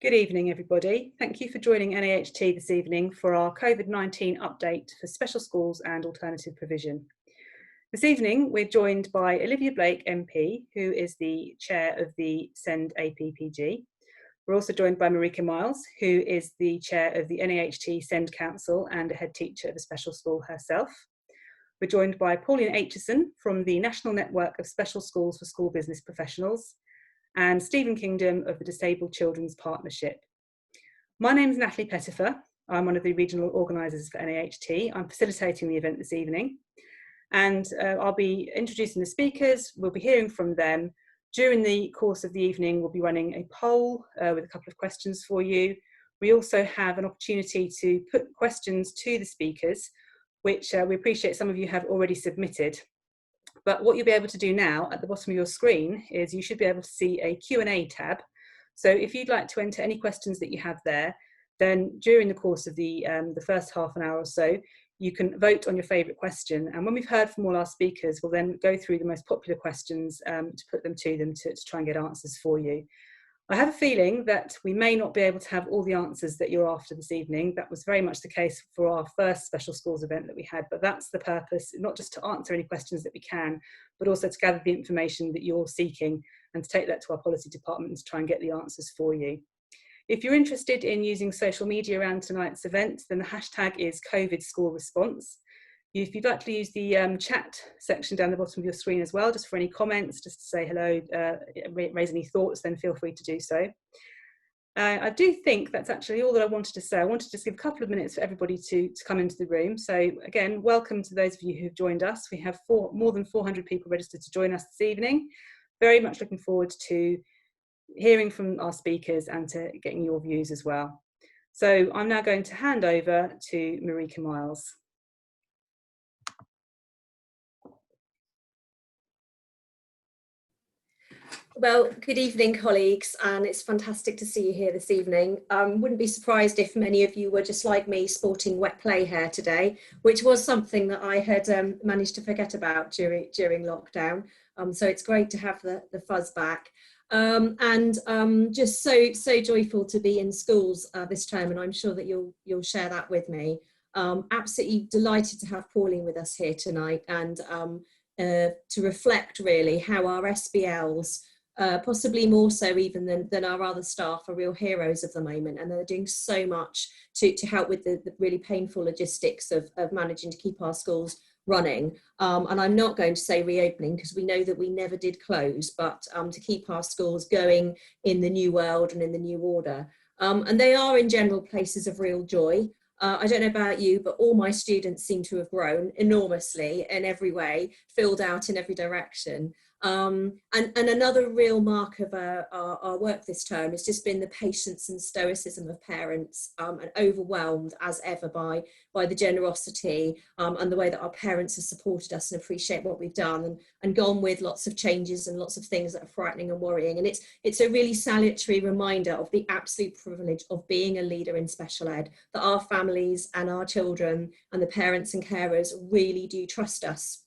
Good evening, everybody. Thank you for joining NAHT this evening for our COVID-19 update for special schools and alternative provision. This evening, we're joined by Olivia Blake MP, who is the chair of the SEND APPG. We're also joined by Marijke Miles, who is the chair of the NAHT SEND Council and a head teacher of a special school herself. We're joined by Pauline Aitchison from the National Network of Special Schools for School Business Professionals, and Stephen Kingdom of the Disabled Children's Partnership. My name is Natalie Pettifer. I'm one of the regional organisers for NAHT. I'm facilitating the event this evening, and I'll be introducing the speakers. We'll be hearing from them. During the course of the evening, we'll be running a poll with a couple of questions for you. We also have an opportunity to put questions to the speakers, which we appreciate some of you have already submitted. But what you'll be able to do now at the bottom of your screen is you should be able to see a Q&A tab. So if you'd like to enter any questions that you have there, then during the course of the first half an hour or so, you can vote on your favourite question. And when we've heard from all our speakers, we'll then go through the most popular questions to put them to try and get answers for you. I have a feeling that we may not be able to have all the answers that you're after this evening. That was very much the case for our first special schools event that we had, but that's the purpose, not just to answer any questions that we can, but also to gather the information that you're seeking and to take that to our policy department and to try and get the answers for you. If you're interested in using social media around tonight's event, then the hashtag is COVID School Response. If you'd like to use the chat section down the bottom of your screen as well, just for any comments, just to say hello, raise any thoughts, then feel free to do so. I do think that's actually all that I wanted to say. I wanted to just give a couple of minutes for everybody to come into the room. So again, welcome to those of you who've joined us. We have more than 400 people registered to join us this evening. Very much looking forward to hearing from our speakers and to getting your views as well. So I'm now going to hand over to Marijke Miles. Well, good evening, colleagues, and it's fantastic to see you here this evening. Wouldn't be surprised if many of you were just like me, sporting wet play hair today, which was something that I had managed to forget about during lockdown. So it's great to have the fuzz back. Just so joyful to be in schools this term, and I'm sure that you'll share that with me. Absolutely delighted to have Pauline with us here tonight, and to reflect really how our SBLs, possibly more so even than our other staff, are real heroes of the moment, and they're doing so much to help with the really painful logistics of managing to keep our schools running. And I'm not going to say reopening, because we know that we never did close, but to keep our schools going in the new world and in the new order. And they are in general places of real joy. I don't know about you, but all my students seem to have grown enormously in every way, filled out in every direction. And another real mark of our work this term has just been the patience and stoicism of parents, and overwhelmed as ever by the generosity and the way that our parents have supported us and appreciate what we've done, and gone with lots of changes and lots of things that are frightening and worrying. And it's a really salutary reminder of the absolute privilege of being a leader in special ed, that our families and our children and the parents and carers really do trust us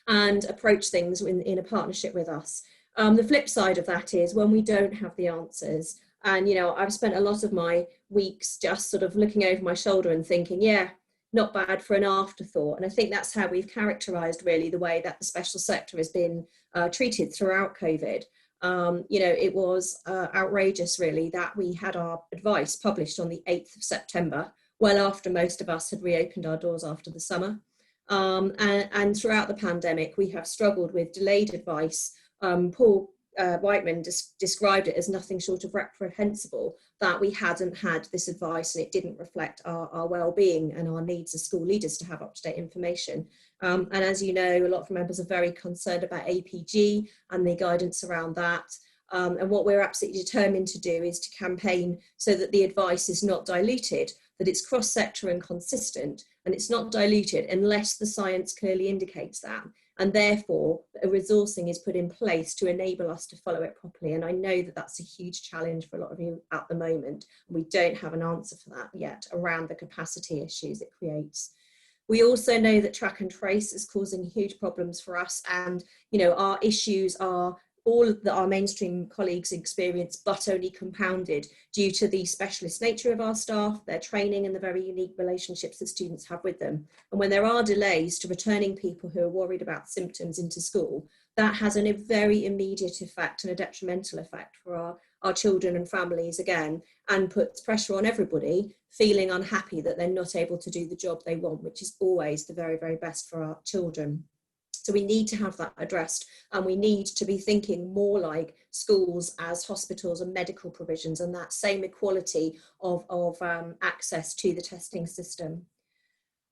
and approach things in a partnership with us. The flip side of that is when we don't have the answers, and I've spent a lot of my weeks just sort of looking over my shoulder and thinking, yeah, not bad for an afterthought. And I think that's how we've characterised really the way that the special sector has been treated throughout COVID. It was outrageous really that we had our advice published on the 8th of September, well after most of us had reopened our doors after the summer. And throughout the pandemic, we have struggled with delayed advice. Paul Whiteman described it as nothing short of reprehensible that we hadn't had this advice, and it didn't reflect our well-being and our needs as school leaders to have up-to-date information. And as you know, a lot of members are very concerned about APG and the guidance around that. And what we're absolutely determined to do is to campaign so that the advice is not diluted, that it's cross-sector and consistent, and it's not diluted unless the science clearly indicates that. And therefore, a resourcing is put in place to enable us to follow it properly. And I know that that's a huge challenge for a lot of you at the moment. We don't have an answer for that yet around the capacity issues it creates. We also know that track and trace is causing huge problems for us, and our issues are all of our mainstream colleagues experience, but only compounded due to the specialist nature of our staff, their training and the very unique relationships that students have with them. And when there are delays to returning people who are worried about symptoms into school, that has a very immediate effect and a detrimental effect for our children and families again, and puts pressure on everybody feeling unhappy that they're not able to do the job they want, which is always the very, very best for our children. So we need to have that addressed, and we need to be thinking more like schools as hospitals and medical provisions, and that same equality of access to the testing system.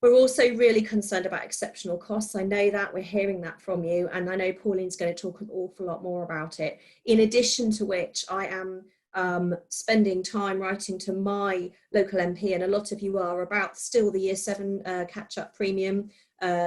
We're also really concerned about exceptional costs. I know that, we're hearing that from you, and I know Pauline's going to talk an awful lot more about it. In addition to which, I am spending time writing to my local MP, and a lot of you are, about still the Year 7 catch-up premium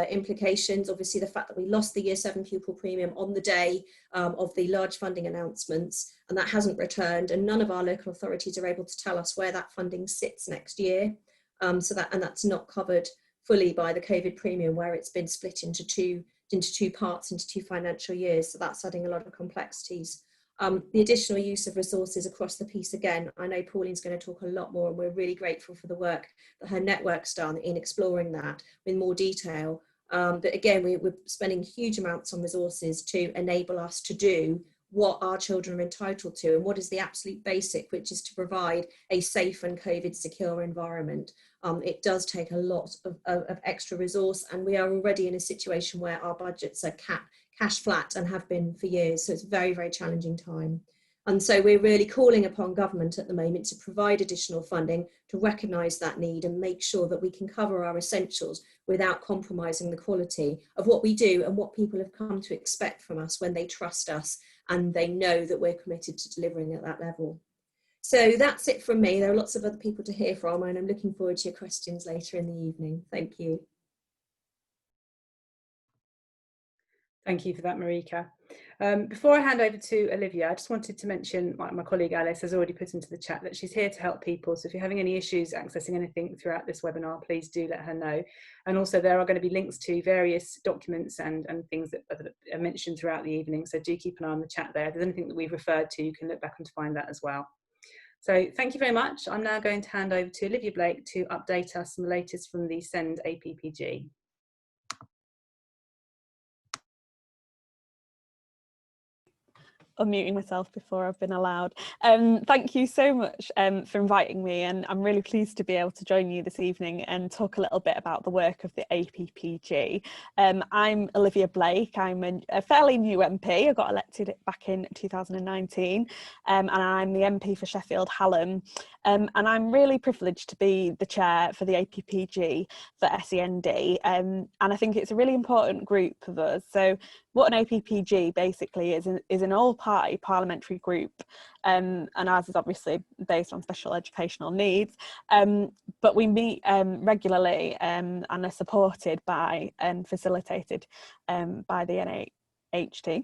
implications. Obviously, the fact that we lost the Year 7 pupil premium on the day of the large funding announcements, and that hasn't returned, and none of our local authorities are able to tell us where that funding sits next year. That's not covered fully by the COVID premium, where it's been split into two parts, into 2 financial years. So that's adding a lot of complexities. The additional use of resources across the piece, again, I know Pauline's going to talk a lot more, and we're really grateful for the work that her network's done in exploring that in more detail. But again, we're spending huge amounts on resources to enable us to do what our children are entitled to, and what is the absolute basic, which is to provide a safe and COVID secure environment. It does take a lot of extra resource, and we are already in a situation where our budgets are cash flat and have been for years. So it's a very, very challenging time. And so we're really calling upon government at the moment to provide additional funding to recognise that need and make sure that we can cover our essentials without compromising the quality of what we do and what people have come to expect from us when they trust us and they know that we're committed to delivering at that level. So that's it from me. There are lots of other people to hear from, and I'm looking forward to your questions later in the evening. Thank you. Thank you for that, Marijke. Before I hand over to Olivia, I just wanted to mention my colleague Alice has already put into the chat that she's here to help people. So if you're having any issues accessing anything throughout this webinar, please do let her know. And also there are going to be links to various documents and things that are mentioned throughout the evening. So do keep an eye on the chat there. If there's anything that we've referred to, you can look back and find that as well. So thank you very much. I'm now going to hand over to Olivia Blake to update us on the latest from the SEND APPG. Unmuting myself before I've been allowed. Thank you so much for inviting me, and I'm really pleased to be able to join you this evening and talk a little bit about the work of the APPG. I'm Olivia Blake. I'm a fairly new MP. I got elected back in 2019, and I'm the MP for Sheffield Hallam. And I'm really privileged to be the chair for the APPG for SEND, and I think it's a really important group of us. So what an APPG basically is an all-party parliamentary group, and ours is obviously based on special educational needs, but we meet regularly and are supported by and facilitated by the NAHT.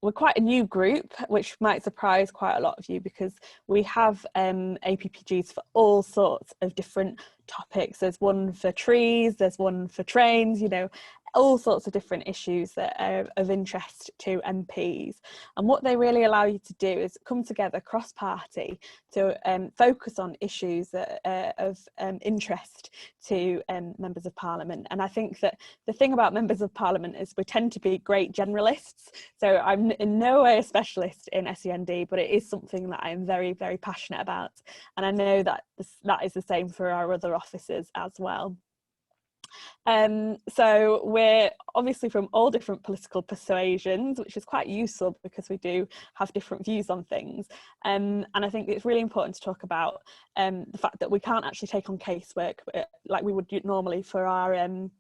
We're quite a new group, which might surprise quite a lot of you, because we have APPGs for all sorts of different topics. There's one for trees, there's one for trains, you know, all sorts of different issues that are of interest to MPs. And what they really allow you to do is come together cross-party to focus on issues that are of interest to members of Parliament. And I think that the thing about members of Parliament is we tend to be great generalists. So I'm in no way a specialist in SEND, but it is something that I'm very, very passionate about. And I know that that is the same for our other officers as well. So we're obviously from all different political persuasions, which is quite useful because we do have different views on things. And I think it's really important to talk about the fact that we can't actually take on casework like we would normally for our own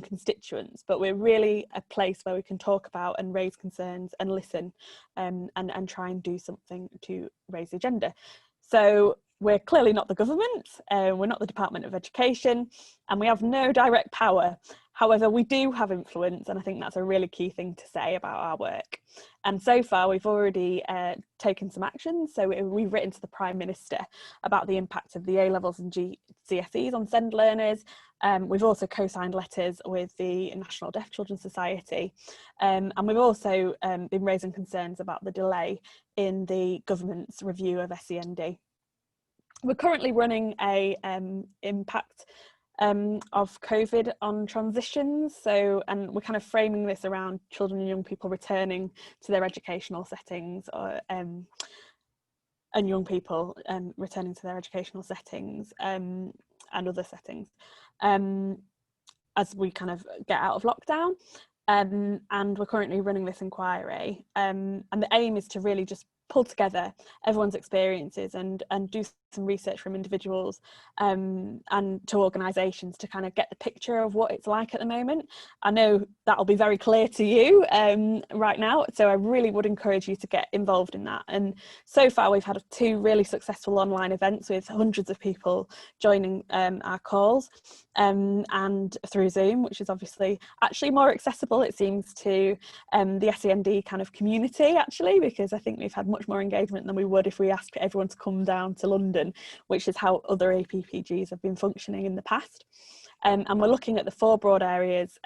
constituents, but we're really a place where we can talk about and raise concerns and listen and try and do something to raise the agenda. So we're clearly not the government, we're not the Department of Education, and we have no direct power. However, we do have influence, and I think that's a really key thing to say about our work. And so far, we've already taken some action. So we've written to the Prime Minister about the impact of the A-levels and GCSEs on SEND learners. We've also co-signed letters with the National Deaf Children's Society, and we've also been raising concerns about the delay in the government's review of SEND. We're currently running a impact of COVID on transitions, and we're kind of framing this around children and young people returning to their educational settings, and young people returning to their educational settings and other settings as we kind of get out of lockdown. And we're currently running this inquiry, and the aim is to really just pull together everyone's experiences and do some research from individuals and to organisations to kind of get the picture of what it's like at the moment. I know that'll be very clear to you right now, so I really would encourage you to get involved in that. And so far we've had 2 really successful online events with hundreds of people joining our calls and through Zoom, which is obviously actually more accessible, it seems, to the SEND kind of community, actually, because I think we've had much more engagement than we would if we asked everyone to come down to London, which is how other APPGs have been functioning in the past. And we're looking at the 4 broad areas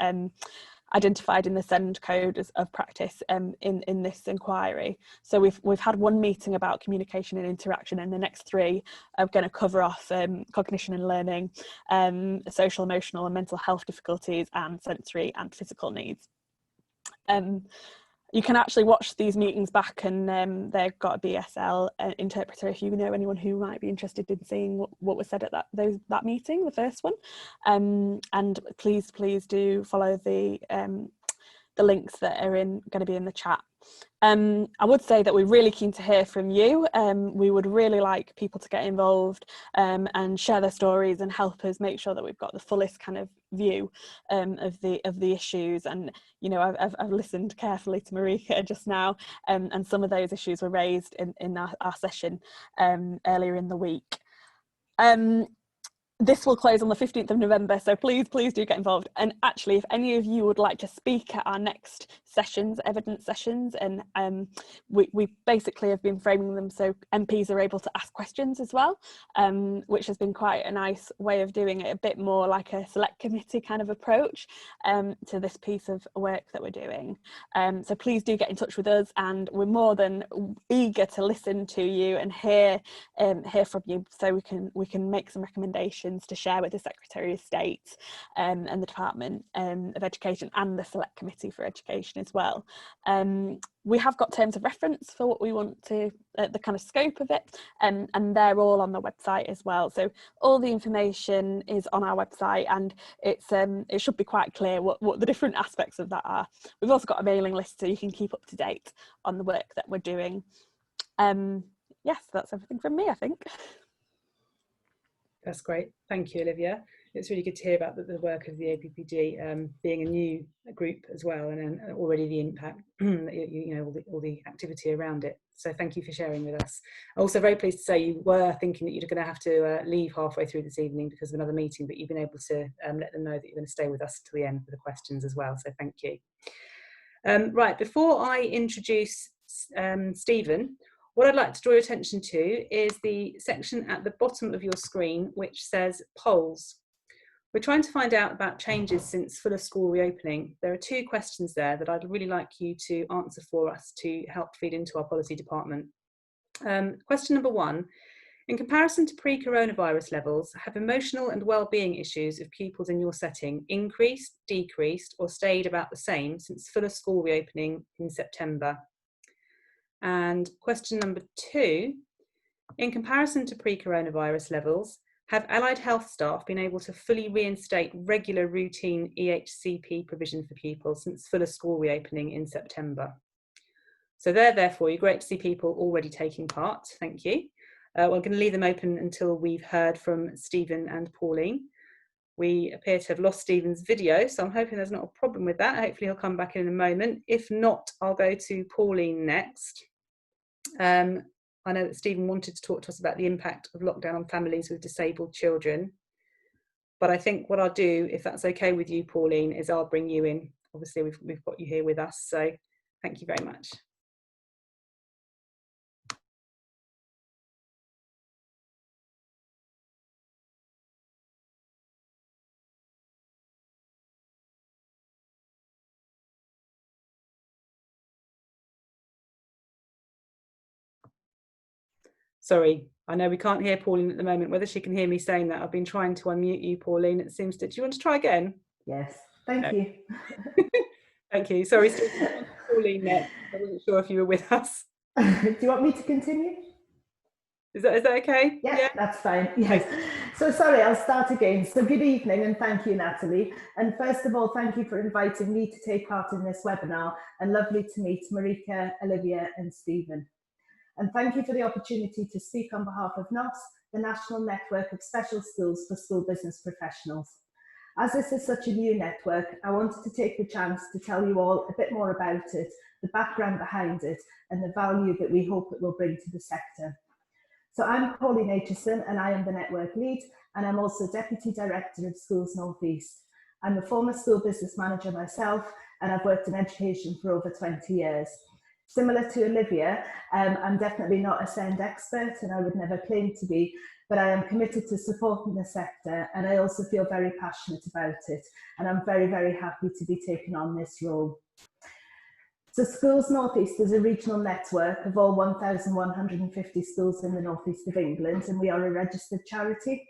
identified in the SEND code of practice in this inquiry. So we've had 1 meeting about communication and interaction, and the next 3 are going to cover off cognition and learning, social, emotional and mental health difficulties, and sensory and physical needs. You can actually watch these meetings back, and they've got a BSL interpreter if you know anyone who might be interested in seeing what was said at that meeting, the first one. And please do follow the links that are going to be in the chat. I would say that we're really keen to hear from you. We would really like people to get involved and share their stories and help us make sure that we've got the fullest kind of view of the issues. And you know, I've listened carefully to Marijke just now, and some of those issues were raised in our session earlier in the week. This will close on the 15th of November, so please do get involved. And actually, if any of you would like to speak at our next sessions, evidence sessions, and we basically have been framing them so MPs are able to ask questions as well, which has been quite a nice way of doing it, a bit more like a select committee kind of approach to this piece of work that we're doing. So please do get in touch with us, and we're more than eager to listen to you and hear from you, so we can make some recommendations to share with the Secretary of State and the Department of Education and the Select Committee for Education as well. We have got terms of reference for what we want to, the kind of scope of it, and they're all on the website as well. So all the information is on our website, and it should be quite clear what the different aspects of that are. We've also got a mailing list so you can keep up to date on the work that we're doing. Yes, that's everything from me, I think. That's great. Thank you, Olivia. It's really good to hear about the work of the APPG being a new group as well, and already the impact, you know, all the activity around it. So thank you for sharing with us. Also very pleased to say you were thinking that you're going to have to leave halfway through this evening because of another meeting, but you've been able to let them know that you're going to stay with us to the end for the questions as well. So thank you. Right, before I introduce Stephen, what I'd like to draw your attention to is the section at the bottom of your screen which says polls. We're trying to find out about changes since fuller school reopening. There are 2 questions there that I'd really like you to answer for us to help feed into our policy department. Question number 1, in comparison to pre-coronavirus levels, have emotional and well-being issues of pupils in your setting increased, decreased or stayed about the same since fuller school reopening in September? And question number 2, in comparison to pre-coronavirus levels, have allied health staff been able to fully reinstate regular routine EHCP provision for pupils since fuller school reopening in September? So therefore, you're great to see people already taking part. Thank you. We're going to leave them open until we've heard from Stephen and Pauline. We appear to have lost Stephen's video, so I'm hoping there's not a problem with that. Hopefully he'll come back in a moment. If not, I'll go to Pauline next. I know that Stephen wanted to talk to us about the impact of lockdown on families with disabled children. But I think what I'll do, if that's okay with you, Pauline, is I'll bring you in. Obviously, we've got you here with us, so thank you very much. Sorry, I know we can't hear Pauline at the moment. Whether she can hear me saying that, I've been trying to unmute you, Pauline. It seems to. Do you want to try again? Yes, thank you. Thank you. Sorry, Stephen, Pauline next. I wasn't sure if you were with us. Do you want me to continue? Is that okay? Yeah, that's fine. Yes. So sorry, I'll start again. So good evening and thank you, Natalie. And first of all, thank you for inviting me to take part in this webinar, and lovely to meet Marijke, Olivia and Stephen. And thank you for the opportunity to speak on behalf of NnoSS, the National Network of Special Schools for School Business Professionals. As this is such a new network, I wanted to take the chance to tell you all a bit more about it, the background behind it, and the value that we hope it will bring to the sector. So I'm Pauline Aitchison and I am the network lead, and I'm also Deputy Director of Schools North East. I'm a former school business manager myself, and I've worked in education for over 20 years. Similar to Olivia, I'm definitely not a SEND expert, and I would never claim to be, but I am committed to supporting the sector, and I also feel very passionate about it, and I'm very, very happy to be taking on this role. So Schools North East is a regional network of all 1,150 schools in the North East of England, and we are a registered charity.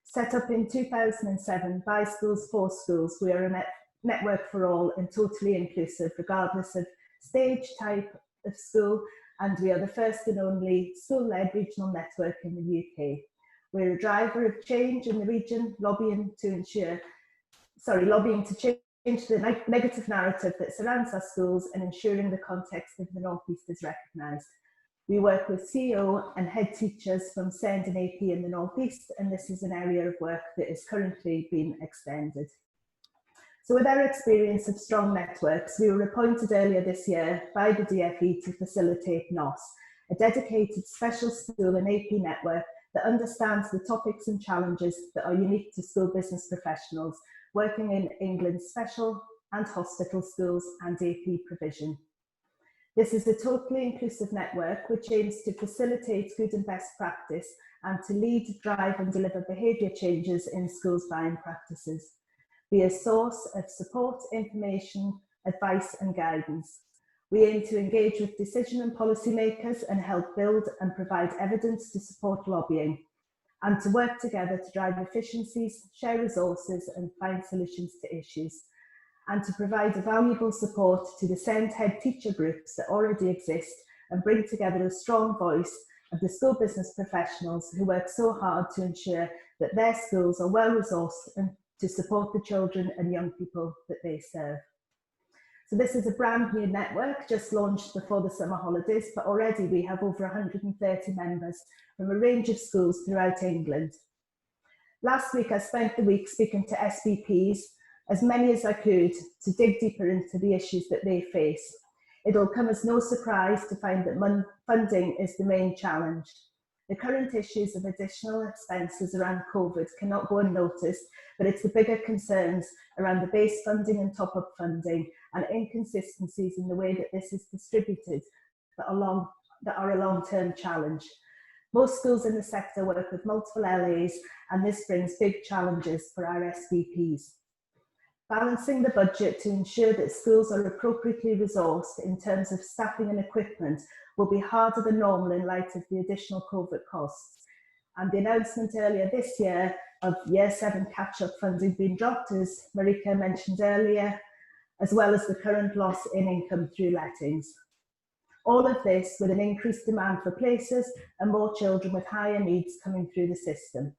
Set up in 2007 by schools for schools, we are a network for all and totally inclusive, regardless of stage, type of school, and we are the first and only school-led regional network in the UK. We're a driver of change in the region, lobbying to change the negative narrative that surrounds our schools and ensuring the context of the North East is recognised. We work with CEO and head teachers from SEND and AP in the North East, and this is an area of work that is currently being extended. So with our experience of strong networks, we were appointed earlier this year by the DFE to facilitate NnoSS, a dedicated special school and AP network that understands the topics and challenges that are unique to school business professionals working in England's special and hospital schools and AP provision. This is a totally inclusive network which aims to facilitate good and best practice and to lead, drive and deliver behaviour changes in schools' buying practices. Be a source of support, information, advice and guidance. We aim to engage with decision and policy makers and help build and provide evidence to support lobbying, and to work together to drive efficiencies, share resources and find solutions to issues, and to provide a valuable support to the SEND head teacher groups that already exist and bring together a strong voice of the school business professionals who work so hard to ensure that their schools are well resourced and to support the children and young people that they serve. So this is a brand new network just launched before the summer holidays, but already we have over 130 members from a range of schools throughout England. Last week I spent the week speaking to SBPs, as many as I could, to dig deeper into the issues that they face. It'll come as no surprise to find that funding is the main challenge. The current issues of additional expenses around COVID cannot go unnoticed, but it's the bigger concerns around the base funding and top-up funding and inconsistencies in the way that this is distributed that are a long-term challenge. Most schools in the sector work with multiple LAs, and this brings big challenges for our SBPs. Balancing the budget to ensure that schools are appropriately resourced in terms of staffing and equipment will be harder than normal in light of the additional COVID costs. And the announcement earlier this year of Year 7 catch-up funding being dropped, as Marijke mentioned earlier, as well as the current loss in income through lettings. All of this with an increased demand for places and more children with higher needs coming through the system.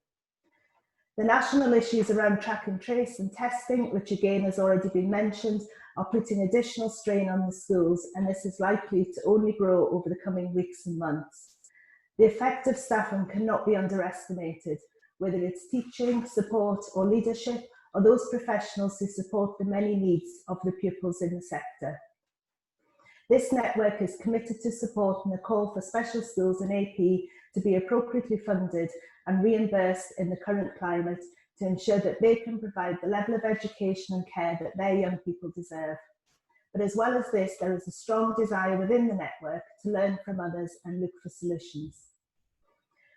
The national issues around track and trace and testing, which again has already been mentioned, are putting additional strain on the schools, and this is likely to only grow over the coming weeks and months. The effect of staffing cannot be underestimated, whether it's teaching, support or leadership, or those professionals who support the many needs of the pupils in the sector. This network is committed to supporting the call for special schools and AP to be appropriately funded and reimbursed in the current climate to ensure that they can provide the level of education and care that their young people deserve. But as well as this, there is a strong desire within the network to learn from others and look for solutions.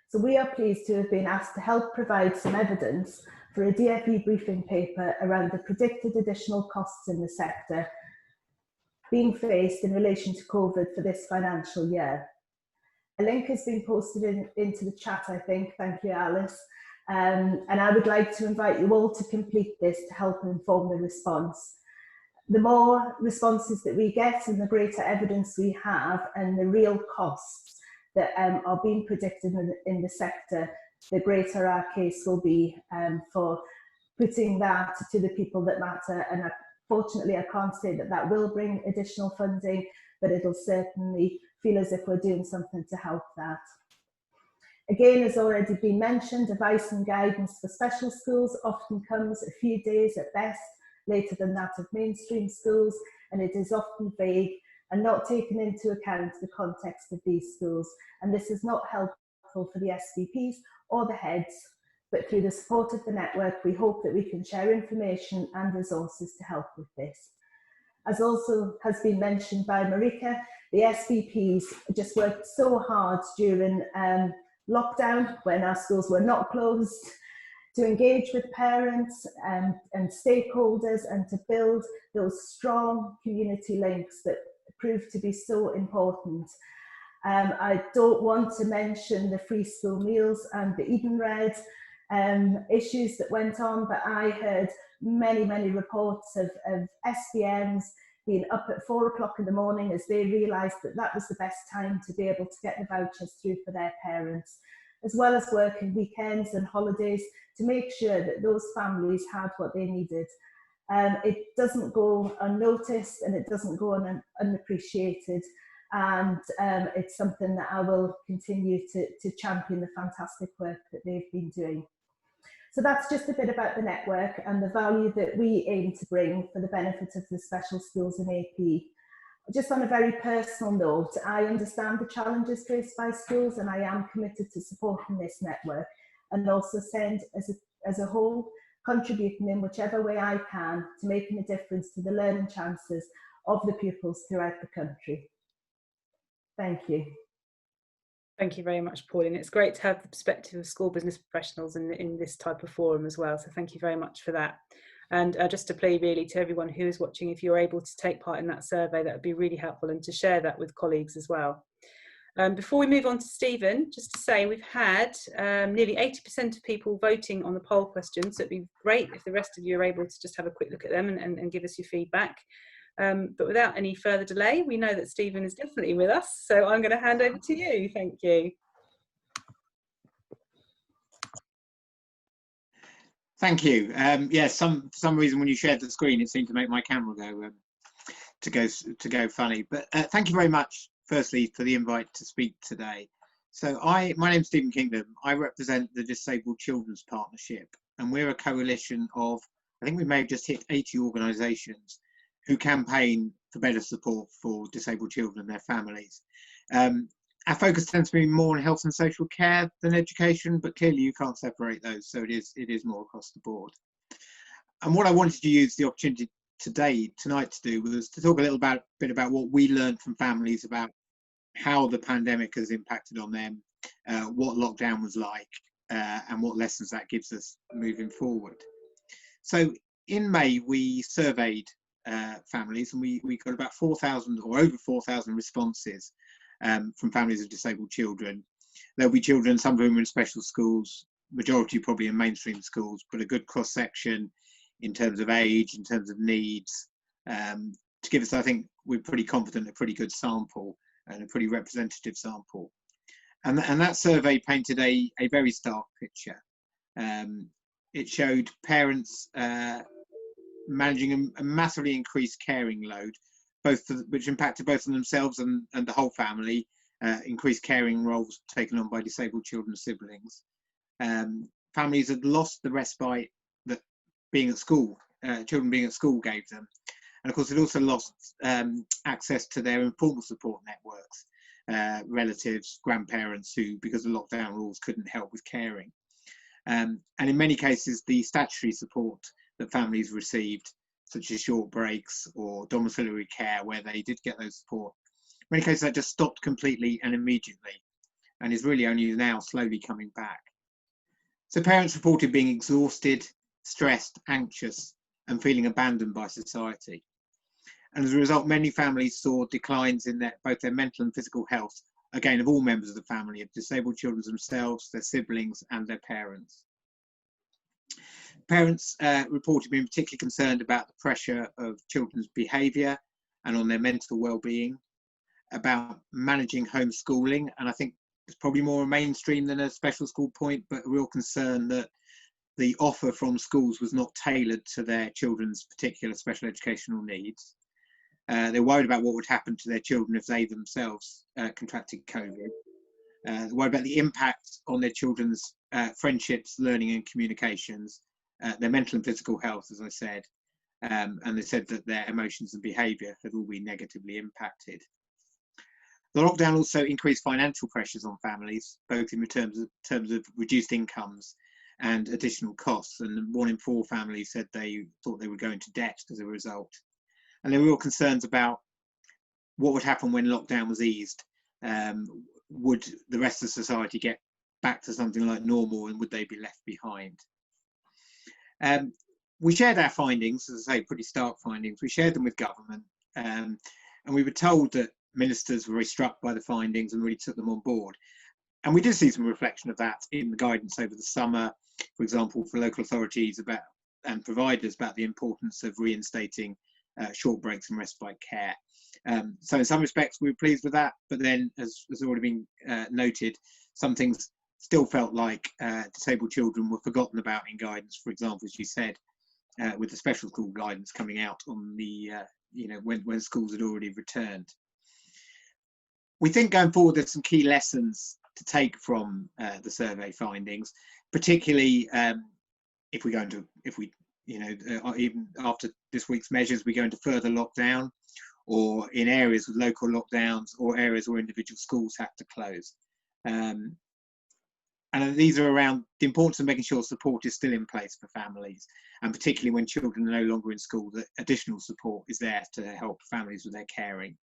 So we are pleased to have been asked to help provide some evidence for a DfE briefing paper around the predicted additional costs in the sector being faced in relation to COVID for this financial year. A link has been posted into the chat, I think. Thank you, Alice. And I would like to invite you all to complete this to help inform the response. The more responses that we get and the greater evidence we have and the real costs that are being predicted in the sector, the greater our case will be for putting that to the people that matter. And fortunately, I can't say that that will bring additional funding, but it'll certainly feel as if we're doing something to help that. Again, as already been mentioned, advice and guidance for special schools often comes a few days at best, later than that of mainstream schools, and it is often vague and not taken into account the context of these schools. And this is not helpful for the SVPs or the heads, but through the support of the network, we hope that we can share information and resources to help with this. As also has been mentioned by Marijke, the SVPs just worked so hard during lockdown when our schools were not closed to engage with parents and stakeholders and to build those strong community links that proved to be so important. I don't want to mention the free school meals and the Edenred issues that went on, but I heard many reports of SPMs being up at 4 o'clock in the morning as they realised that that was the best time to be able to get the vouchers through for their parents, as well as working weekends and holidays to make sure that those families had what they needed. It doesn't go unnoticed and it doesn't go unappreciated, and it's something that I will continue to champion, the fantastic work that they've been doing. So that's just a bit about the network and the value that we aim to bring for the benefit of the special schools and AP. Just on a very personal note, I understand the challenges faced by schools and I am committed to supporting this network and also SEND as a whole, contributing in whichever way I can to making a difference to the learning chances of the pupils throughout the country. Thank you. Thank you very much, Pauline. It's great to have the perspective of school business professionals in this type of forum as well. So thank you very much for that. And just a plea really to everyone who is watching, if you're able to take part in that survey, that would be really helpful, and to share that with colleagues as well. Before we move on to Stephen, just to say we've had nearly 80% of people voting on the poll questions, so it'd be great if the rest of you are able to just have a quick look at them and give us your feedback. But without any further delay, we know that Stephen is definitely with us, so I'm going to hand over to you. Thank you. Thank you. Yeah, for some reason when you shared the screen, it seemed to make my camera go funny. But thank you very much, firstly, for the invite to speak today. So my name's Stephen Kingdom. I represent the Disabled Children's Partnership, and we're a coalition of, I think we may have just hit 80 organisations who campaign for better support for disabled children and their families. Our focus tends to be more on health and social care than education, but clearly you can't separate those, so it is more across the board. And what I wanted to use the opportunity tonight to do was to talk a little bit about what we learned from families about how the pandemic has impacted on them, what lockdown was like, and what lessons that gives us moving forward. So in May, we surveyed families, and we got about 4,000 or over 4,000 responses from families of disabled children. There'll be children, some of whom are in special schools, majority probably in mainstream schools, but a good cross section in terms of age, in terms of needs, to give us, I think we're pretty confident, a pretty good sample and a pretty representative sample. And that survey painted a very stark picture. It showed parents managing a massively increased caring load, which impacted both on themselves and the whole family, increased caring roles taken on by disabled children and siblings. Families had lost the respite that being at school, children being at school gave them. And of course, it also lost access to their informal support networks, relatives, grandparents who, because of lockdown rules, couldn't help with caring. And in many cases, the statutory support that families received, such as short breaks or domiciliary care, where they did get those support, in many cases that just stopped completely and immediately, and is really only now slowly coming back. So parents reported being exhausted, stressed, anxious, and feeling abandoned by society. And as a result, many families saw declines in both their mental and physical health, again, of all members of the family, of disabled children themselves, their siblings, and their parents. Parents reported being particularly concerned about the pressure of children's behaviour and on their mental well-being, about managing homeschooling, and I think it's probably more a mainstream than a special school point, but a real concern that the offer from schools was not tailored to their children's particular special educational needs. They're worried about what would happen to their children if they themselves contracted COVID. They're worried about the impact on their children's friendships, learning and communications, their mental and physical health, as I said, and they said that their emotions and behaviour had all been negatively impacted. The lockdown also increased financial pressures on families, both in terms of reduced incomes and additional costs, and 1 in 4 families said they thought they would go into debt as a result. And there were real concerns about what would happen when lockdown was eased. Would the rest of society get back to something like normal, and would they be left behind? We shared our findings, as I say, pretty stark findings. We shared them with government, and we were told that ministers were very struck by the findings and really took them on board. And we did see some reflection of that in the guidance over the summer, for example, for local authorities and providers about the importance of reinstating short breaks and respite care. So in some respects we were pleased with that, but then as has already been noted, some things still felt like disabled children were forgotten about in guidance, for example, as you said, with the special school guidance coming out on the, when schools had already returned. We think going forward there's some key lessons to take from the survey findings, particularly if even after this week's measures, we go into further lockdown, or in areas with local lockdowns, or areas where individual schools have to close. And these are around the importance of making sure support is still in place for families, and particularly when children are no longer in school, that additional support is there to help families with their caring.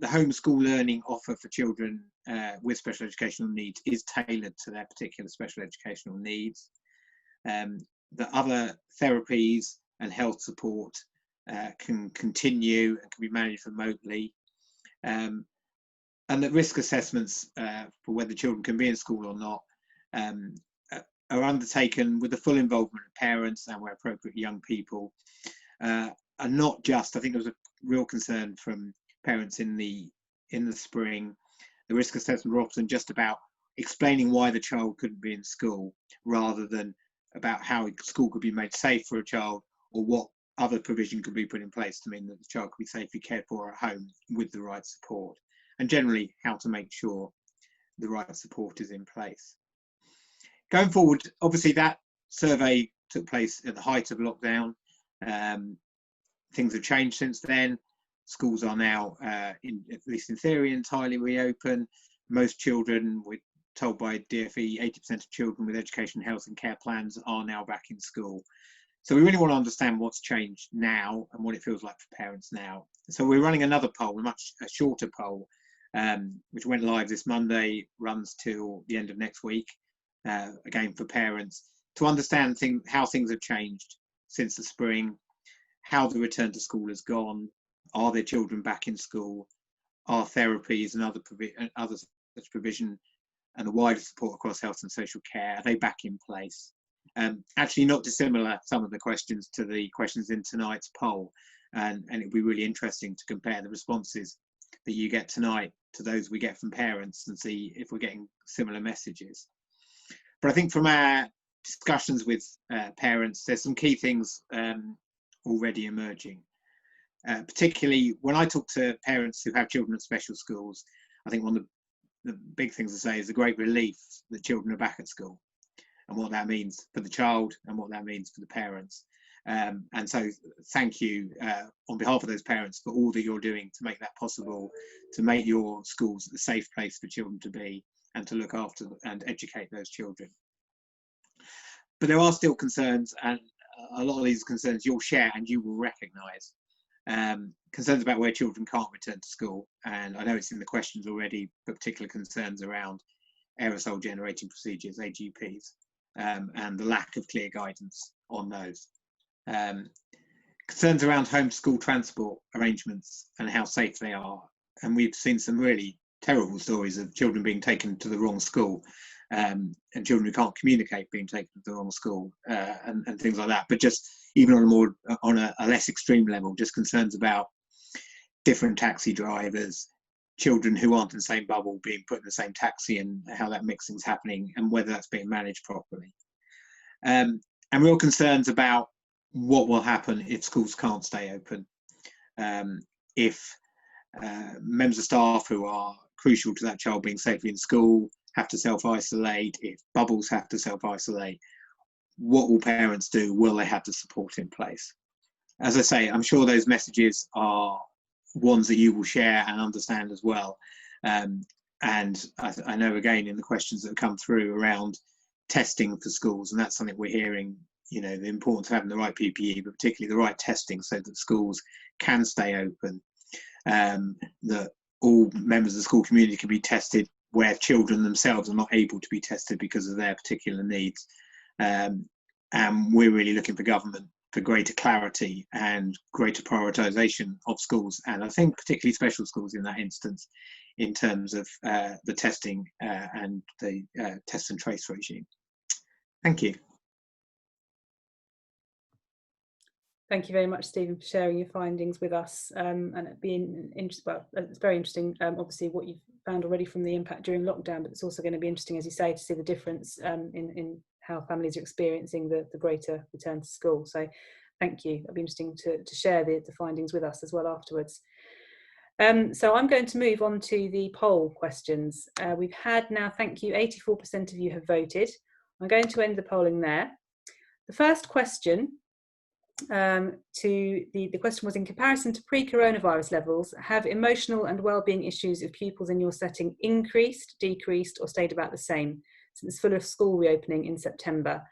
The homeschool learning offer for children with special educational needs is tailored to their particular special educational needs. The other therapies and health support can continue and can be managed remotely. And that risk assessments for whether children can be in school or not are undertaken with the full involvement of parents and, where appropriate, young people. And not just, I think there was a real concern from parents in the spring. The risk assessments were often just about explaining why the child couldn't be in school, rather than about how school could be made safe for a child, or what other provision could be put in place to mean that the child could be safely cared for at home with the right support, and generally how to make sure the right support is in place. Going forward, obviously that survey took place at the height of lockdown. Things have changed since then. Schools are now, at least in theory, entirely reopen. Most children, we're told by DfE, 80% of children with education, health and care plans are now back in school. So we really want to understand what's changed now and what it feels like for parents now. So we're running another poll, a shorter poll, which went live this Monday, runs till the end of next week, again for parents, to understand how things have changed since the spring, how the return to school has gone. Are their children back in school? Are therapies and other such provision and the wider support across health and social care, are they back in place? Actually not dissimilar, some of the questions, to the questions in tonight's poll, and it'll be really interesting to compare the responses that you get tonight to those we get from parents and see if we're getting similar messages. But I think from our discussions with parents, there's some key things already emerging. Particularly when I talk to parents who have children at special schools, I think one of the big things to say is the great relief that children are back at school, and what that means for the child and what that means for the parents. And so thank you on behalf of those parents for all that you're doing to make that possible, to make your schools a safe place for children to be and to look after and educate those children. But there are still concerns, and a lot of these concerns you'll share and you will recognise. Concerns about where children can't return to school, and I know it's in the questions already, but particular concerns around aerosol generating procedures, AGPs, and the lack of clear guidance on those. Concerns around home to school transport arrangements and how safe they are, and we've seen some really terrible stories of children being taken to the wrong school, and children who can't communicate being taken to the wrong school, and things like that. But just even on a less extreme level, just concerns about different taxi drivers, children who aren't in the same bubble being put in the same taxi, and how that mixing's happening and whether that's being managed properly. And real concerns about what will happen if schools can't stay open, if members of staff who are crucial to that child being safely in school have to self-isolate, if bubbles have to self-isolate, what will parents do? Will they have the support in place? As I say, I'm sure those messages are ones that you will share and understand as well. And I know again in the questions that have come through around testing for schools, and that's something we're hearing, you know, the importance of having the right PPE, but particularly the right testing so that schools can stay open, that all members of the school community can be tested where children themselves are not able to be tested because of their particular needs. And we're really looking for government for greater clarity and greater prioritisation of schools, and I think particularly special schools in that instance, in terms of the testing and the test and trace regime. Thank you. Thank you very much, Stephen, for sharing your findings with us, and it being well, it's very interesting, obviously, what you've found already from the impact during lockdown, but it's also going to be interesting, as you say, to see the difference in how families are experiencing the greater return to school. So thank you. It'll be interesting to share the findings with us as well afterwards. So I'm going to move on to the poll questions. We've had now, thank you, 84% of you have voted. I'm going to end the polling there. The first question the question was, in comparison to pre-coronavirus levels, have emotional and wellbeing issues of pupils in your setting increased, decreased, or stayed about the same since full of school reopening in September?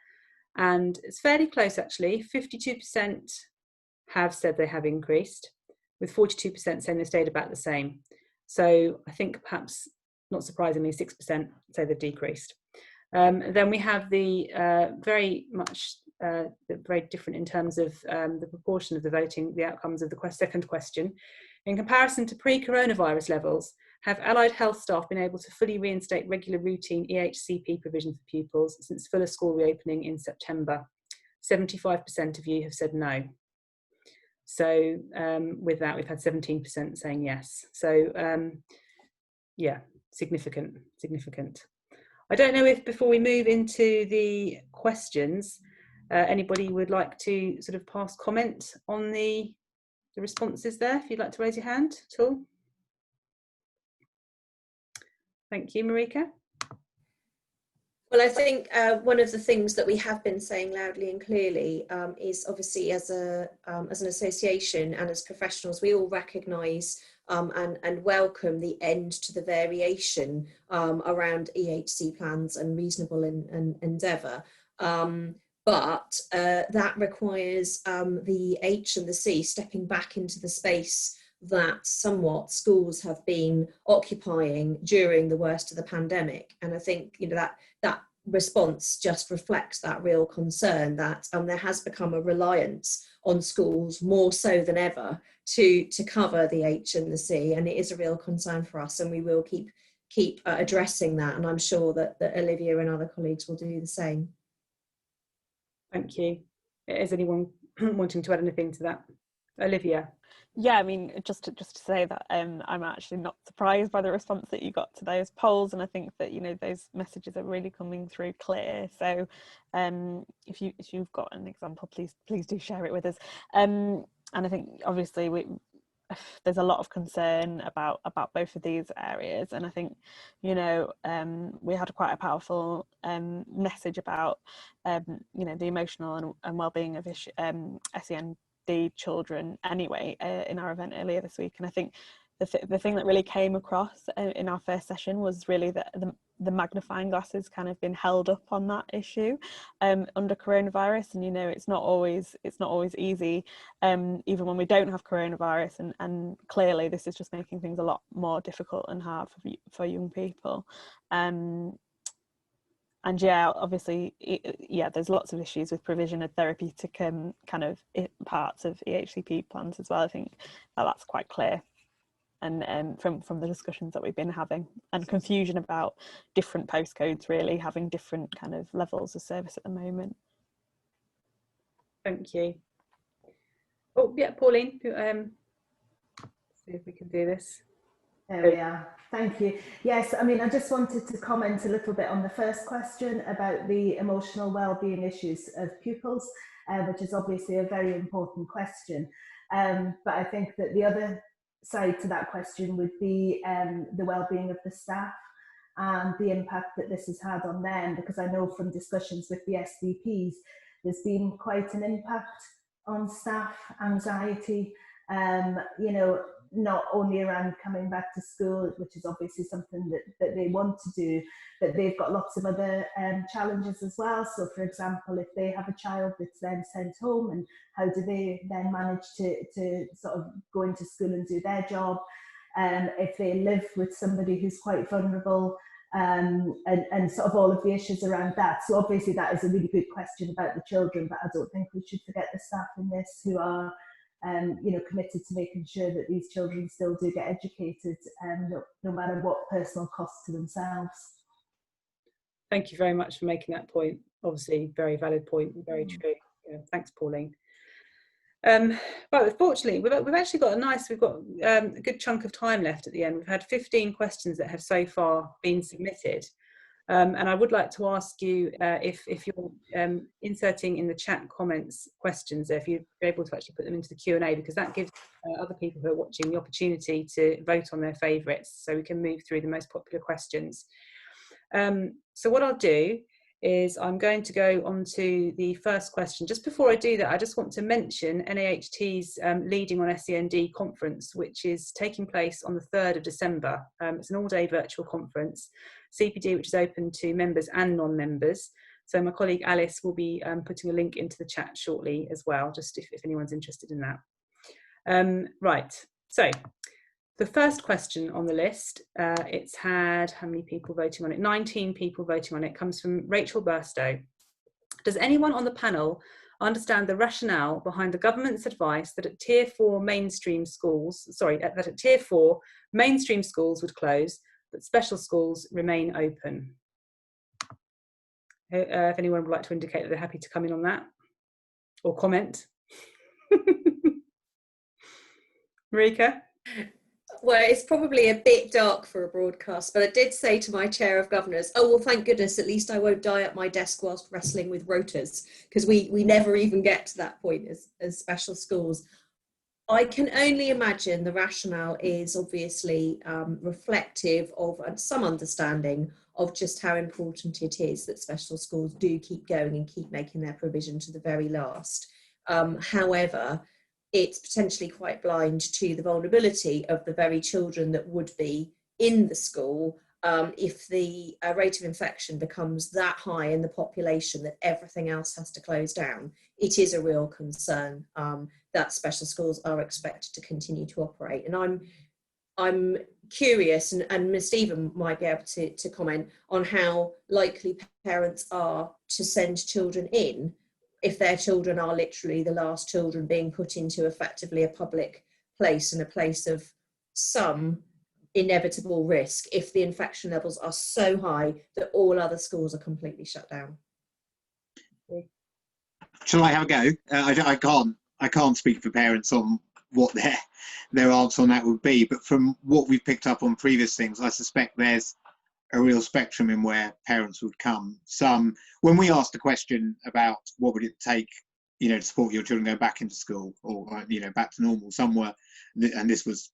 And it's fairly close actually. 52% have said they have increased, with 42% saying they stayed about the same. So I think perhaps not surprisingly 6% say they've decreased. Then we have the very different in terms of the proportion of the voting, the outcomes of the second question. In comparison to pre-coronavirus levels, have allied health staff been able to fully reinstate regular routine EHCP provision for pupils since fuller school reopening in September? 75% of you have said no. So with that, we've had 17% saying yes. So yeah, significant. I don't know if before we move into the questions, anybody would like to sort of pass comment on the responses there, if you'd like to raise your hand at all. Thank you, Marijke. Well, I think one of the things that we have been saying loudly and clearly is obviously as an association and as professionals, we all recognise and welcome the end to the variation around EHC plans and reasonable endeavour. But that requires the H and the C stepping back into the space that somewhat schools have been occupying during the worst of the pandemic. And I think, you know, that response just reflects that real concern that there has become a reliance on schools more so than ever to cover the H and the C, and it is a real concern for us, and we will keep addressing that, and I'm sure that Olivia and other colleagues will do the same. Thank you. Is anyone wanting to add anything to that? Olivia? Yeah, I mean, just to say that I'm actually not surprised by the response that you got to those polls, and I think that, you know, those messages are really coming through clear. So if you've got an example, please do share it with us. And I think obviously there's a lot of concern about both of these areas, and I think, you know, we had quite a powerful message about you know, the emotional and well-being of SEND children anyway in our event earlier this week. And I think the thing that really came across in our first session was really that the magnifying glass has kind of been held up on that issue under coronavirus. And, you know, it's not always easy, even when we don't have coronavirus, and clearly this is just making things a lot more difficult and hard for young people. And yeah, obviously, yeah, there's lots of issues with provision of therapeutic kind of parts of EHCP plans as well. I think that's quite clear, and from the discussions that we've been having, and confusion about different postcodes really having different kind of levels of service at the moment. Thank you. Oh yeah, Pauline, see if we can do this. There we are. Thank you. Yes, I mean, I just wanted to comment a little bit on the first question about the emotional well-being issues of pupils, which is obviously a very important question. But I think that the other side to that question would be the well-being of the staff and the impact that this has had on them, because I know from discussions with the SVPs, there's been quite an impact on staff anxiety, you know, not only around coming back to school, which is obviously something that they want to do, but they've got lots of other challenges as well. So for example, if they have a child that's then sent home, and how do they then manage to sort of go into school and do their job? If they live with somebody who's quite vulnerable, and sort of all of the issues around that. So obviously that is a really good question about the children, but I don't think we should forget the staff in this who are you know, committed to making sure that these children still do get educated, no matter what personal cost to themselves. Thank you very much for making that point. Obviously, very valid point, very true. Yeah, thanks, Pauline. But fortunately, we've actually got a good chunk of time left at the end. We've had 15 questions that have so far been submitted. And I would like to ask you if you're inserting in the chat comments questions, if you're able to actually put them into the Q&A, because that gives other people who are watching the opportunity to vote on their favourites, so we can move through the most popular questions. So what I'll do is I'm going to go on to the first question. Just before I do that, I just want to mention NAHT's Leading on SEND conference, which is taking place on the 3rd of December. It's an all-day virtual conference, CPD, which is open to members and non-members. So my colleague Alice will be putting a link into the chat shortly as well, just if anyone's interested in that. Right, so the first question on the list, it's had, how many people voting on it? 19 people voting on it, comes from Rachel Burstow. Does anyone on the panel understand the rationale behind the government's advice that at Tier 4 mainstream schools, that at Tier 4 mainstream schools would close, but special schools remain open? If anyone would like to indicate that they're happy to come in on that or comment. Marijke? Well, it's probably a bit dark for a broadcast, but I did say to my chair of governors, oh, well, thank goodness, at least I won't die at my desk whilst wrestling with rotors, because we never even get to that point as special schools. I can only imagine the rationale is obviously reflective of some understanding of just how important it is that special schools do keep going and keep making their provision to the very last. However, it's potentially quite blind to the vulnerability of the very children that would be in the school if the rate of infection becomes that high in the population that everything else has to close down. It is a real concern that special schools are expected to continue to operate. And I'm curious, and Ms. Stephen might be able to comment on how likely parents are to send children in if their children are literally the last children being put into effectively a public place and a place of some inevitable risk if the infection levels are so high that all other schools are completely shut down. Shall I have a go? I can't speak for parents on what their answer on that would be, but from what we've picked up on previous things, I suspect there's a real spectrum in where parents would come. Some, when we asked the question about what would it take you know, to support your children going back into school, or you know, back to normal. Some were, and this was,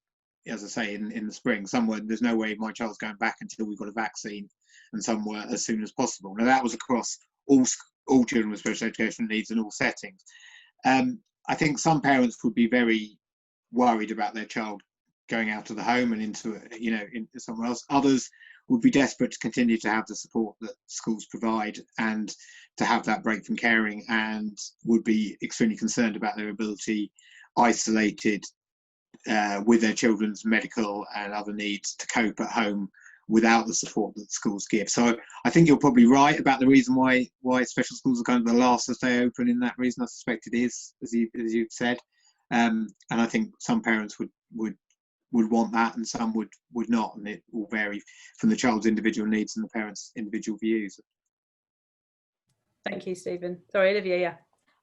as I say, in the spring. Some were, there's no way my child's going back until we've got a vaccine, and some were as soon as possible. Now that was across all children with special educational needs in all settings. I think some parents would be very worried about their child going out of the home and into, you know, into somewhere else. Others would be desperate to continue to have the support that schools provide and to have that break from caring, and would be extremely concerned about their ability, isolated with their children's medical and other needs, to cope at home without the support that schools give. So I think you're probably right about the reason why special schools are kind of the last to stay open. In that reason, I suspect it is, as you've said, and I think some parents would want that, and some would not, and it will vary from the child's individual needs and the parents' individual views. Thank you, Stephen. Sorry, Olivia. Yeah.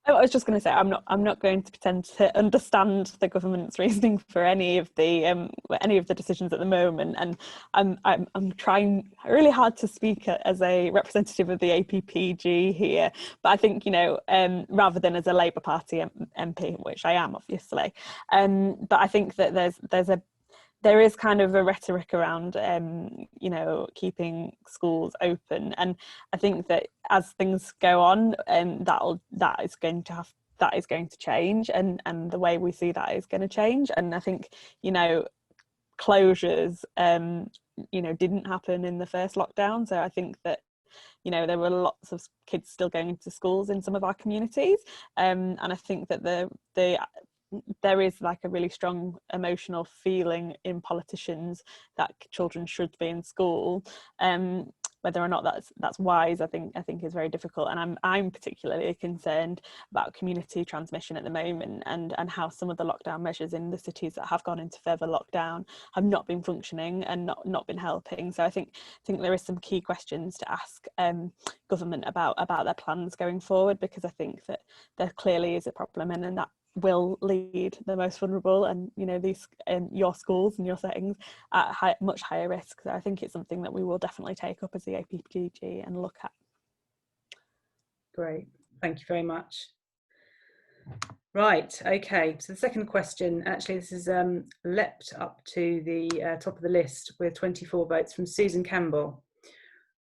Oh, I was just going to say, I'm not going to pretend to understand the government's reasoning for any of the decisions at the moment, and I'm trying really hard to speak as a representative of the APPG here. But I think, you know, rather than as a Labour Party MP, which I am obviously, but I think that there is kind of a rhetoric around, you know, keeping schools open, and I think that as things go on, that is going to change, and the way we see that is going to change. And I think, you know, closures, you know, didn't happen in the first lockdown, so I think that, you know, there were lots of kids still going into schools in some of our communities, and I think that there is like a really strong emotional feeling in politicians that children should be in school. Whether or not that's wise, I think is very difficult, and I'm particularly concerned about community transmission at the moment, and how some of the lockdown measures in the cities that have gone into further lockdown have not been functioning and not been helping. So I think there is some key questions to ask government about their plans going forward, because I think that there clearly is a problem, and that will lead the most vulnerable, and, you know, these your schools and your settings at much higher risk. So I think it's something that we will definitely take up as the APPG and look at. Great, thank you very much. Right, okay, so the second question, actually this is leapt up to the top of the list with 24 votes from Susan Campbell.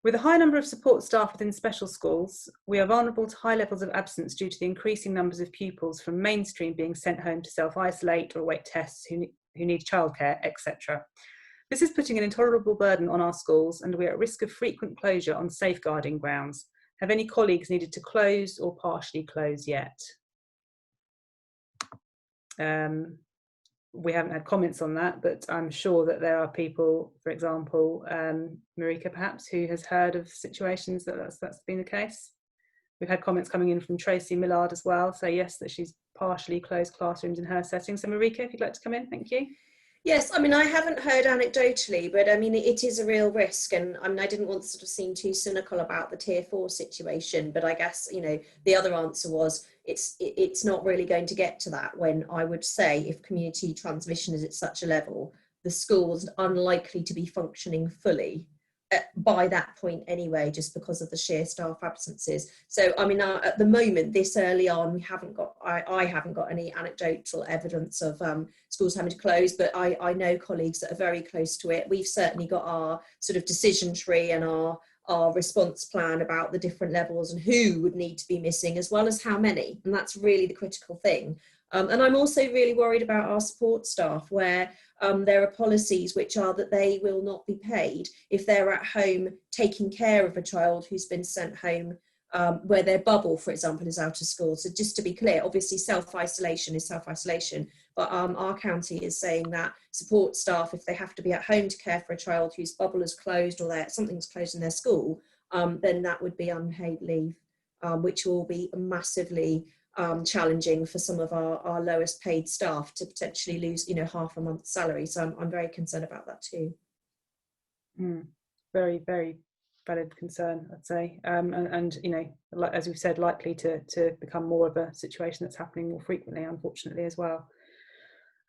With a high number of support staff within special schools, we are vulnerable to high levels of absence due to the increasing numbers of pupils from mainstream being sent home to self-isolate or await tests, who need childcare, etc. This is putting an intolerable burden on our schools, and we are at risk of frequent closure on safeguarding grounds. Have any colleagues needed to close or partially close yet? We haven't had comments on that, but I'm sure that there are people, for example, Marijke perhaps, who has heard of situations that's been the case. We've had comments coming in from Tracy Millard as well, so yes, that she's partially closed classrooms in her setting. So Marijke, if you'd like to come in, thank you. Yes, I mean, I haven't heard anecdotally, but I mean, it is a real risk. And I mean, I didn't want to sort of seem too cynical about the tier 4 situation, but I guess, you know, the other answer was it's not really going to get to that, when I would say if community transmission is at such a level, the school's unlikely to be functioning fully by that point anyway, just because of the sheer staff absences. So I mean, at the moment, this early on, we haven't got, I haven't got any anecdotal evidence of schools having to close, but I know colleagues that are very close to it. We've certainly got our sort of decision tree and our response plan about the different levels and who would need to be missing, as well as how many, and that's really the critical thing. And I'm also really worried about our support staff, where there are policies which are that they will not be paid if they're at home taking care of a child who's been sent home, where their bubble, for example, is out of school. So just to be clear, obviously self-isolation is self-isolation, but our county is saying that support staff, if they have to be at home to care for a child whose bubble is closed or something's closed in their school, then that would be unpaid leave, which will be massively challenging for some of our lowest paid staff to potentially lose, you know, half a month's salary. So I'm very concerned about that too. Very, very valid concern, I'd say, and you know, as we've said, likely to become more of a situation that's happening more frequently, unfortunately, as well.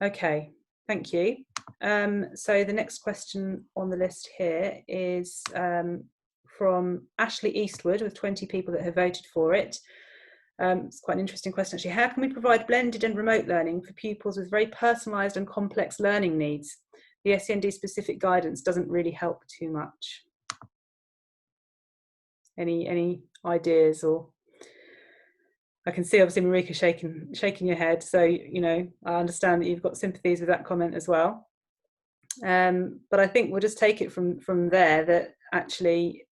Okay, thank you. So the next question on the list here is from Ashley Eastwood, with 20 people that have voted for it. It's quite an interesting question actually. How can we provide blended and remote learning for pupils with very personalised and complex learning needs? The SEND specific guidance doesn't really help too much. Any ideas? Or I can see obviously Marijke shaking your head, so you know, I understand that you've got sympathies with that comment as well. But I think we'll just take it from there, that actually,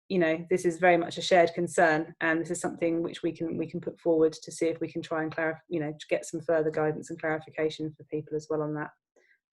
you know, this is very much a shared concern, and this is something which we can put forward to see if we can try and clarify, you know, to get some further guidance and clarification for people as well on that.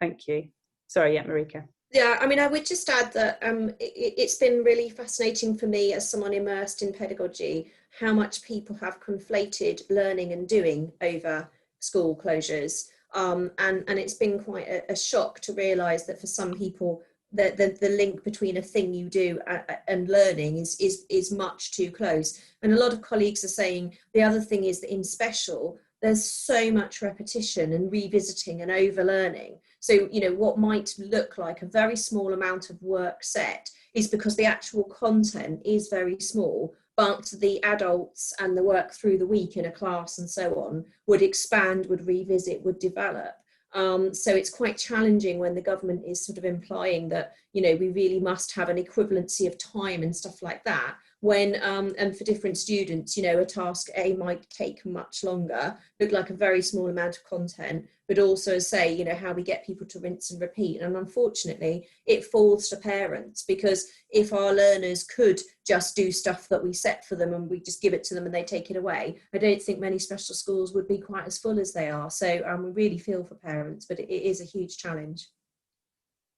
Thank you. Sorry, yeah, Marijke. Yeah, I mean, I would just add that it's been really fascinating for me as someone immersed in pedagogy, how much people have conflated learning and doing over school closures. And it's been quite a shock to realise that for some people, the link between a thing you do and learning is much too close. And a lot of colleagues are saying the other thing is that in special, there's so much repetition and revisiting and overlearning. So, you know, what might look like a very small amount of work set is because the actual content is very small, but the adults and the work through the week in a class and so on would expand, would revisit, would develop. So it's quite challenging when the government is sort of implying that, you know, we really must have an equivalency of time and stuff like that, when, and for different students, you know, a task A might take much longer, look like a very small amount of content, but also say, you know, how we get people to rinse and repeat. And unfortunately, it falls to parents, because if our learners could just do stuff that we set for them and we just give it to them and they take it away, I don't think many special schools would be quite as full as they are. So we really feel for parents, but it is a huge challenge.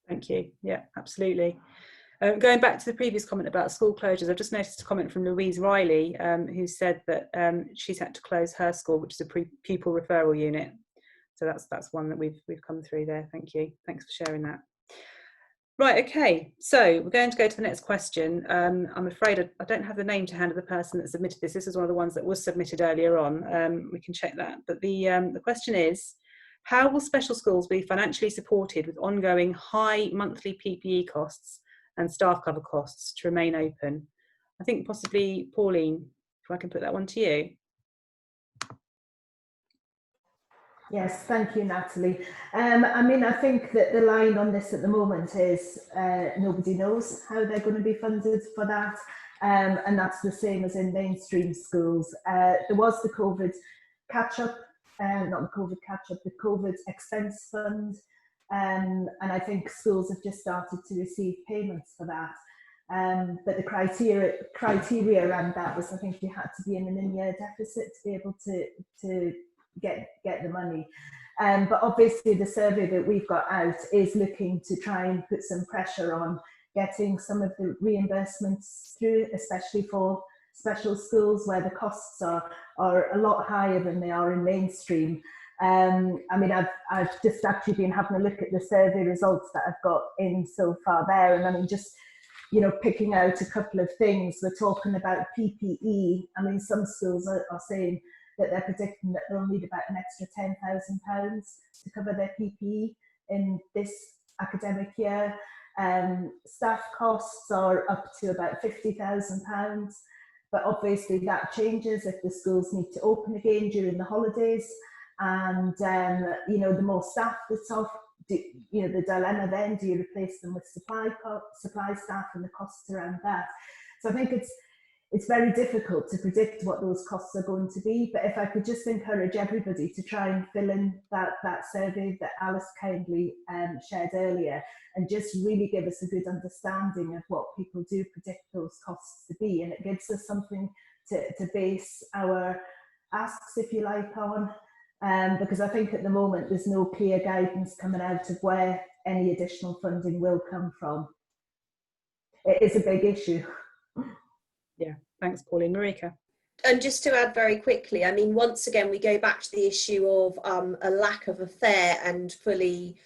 Thank you. Yeah, absolutely. Going back to the previous comment about school closures, I've just noticed a comment from Louise Riley, who said that she's had to close her school, which is a pupil referral unit. So that's one that we've come through there. Thank you. Thanks for sharing that. Right, okay, so we're going to go to the next question. I'm afraid I don't have the name to hand of the person that submitted this. This is one of the ones that was submitted earlier on. We can check that. But the question is, how will special schools be financially supported with ongoing high monthly PPE costs and staff cover costs to remain open? I think possibly Pauline, if I can put that one to you. Yes, thank you, Natalie. I mean, I think that the line on this at the moment is nobody knows how they're going to be funded for that. And that's the same as in mainstream schools. There was the COVID catch-up, not the COVID catch-up, the COVID expense fund. And I think schools have just started to receive payments for that. But the criteria around that was, I think you had to be in an in-year deficit to be able to get the money. But obviously the survey that we've got out is looking to try and put some pressure on getting some of the reimbursements through, especially for special schools where the costs are a lot higher than they are in mainstream. I mean, I've just actually been having a look at the survey results that I've got in so far there, and I mean, just, you know, picking out a couple of things. We're talking about PPE. I mean, some schools are saying that they're predicting that they'll need about an extra £10,000 to cover their PPE in this academic year. Staff costs are up to about £50,000, but obviously that changes if the schools need to open again during the holidays. And, you know, the more staff that's off, you know, the dilemma then, do you replace them with supply staff and the costs around that? So I think it's very difficult to predict what those costs are going to be, but if I could just encourage everybody to try and fill in that survey that Alice kindly shared earlier, and just really give us a good understanding of what people do predict those costs to be, and it gives us something to base our asks, if you like, on, because I think at the moment there's no clear guidance coming out of where any additional funding will come from. It is a big issue. Yeah, thanks, Pauline. Marijke. And just to add very quickly, I mean, once again, we go back to the issue of a lack of a fair and fully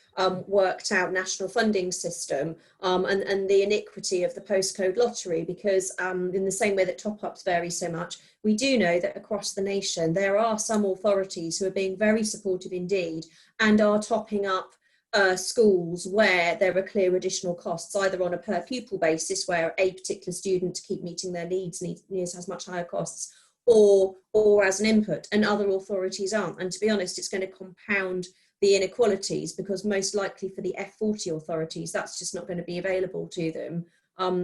worked out national funding system, and the iniquity of the postcode lottery, because in the same way that top-ups vary so much, we do know that across the nation, there are some authorities who are being very supportive indeed and are topping up schools where there are clear additional costs, either on a per pupil basis where a particular student to keep meeting their needs has much higher costs, or as an input, and other authorities aren't. And to be honest, it's going to compound the inequalities, because most likely for the F40 authorities, that's just not going to be available to them.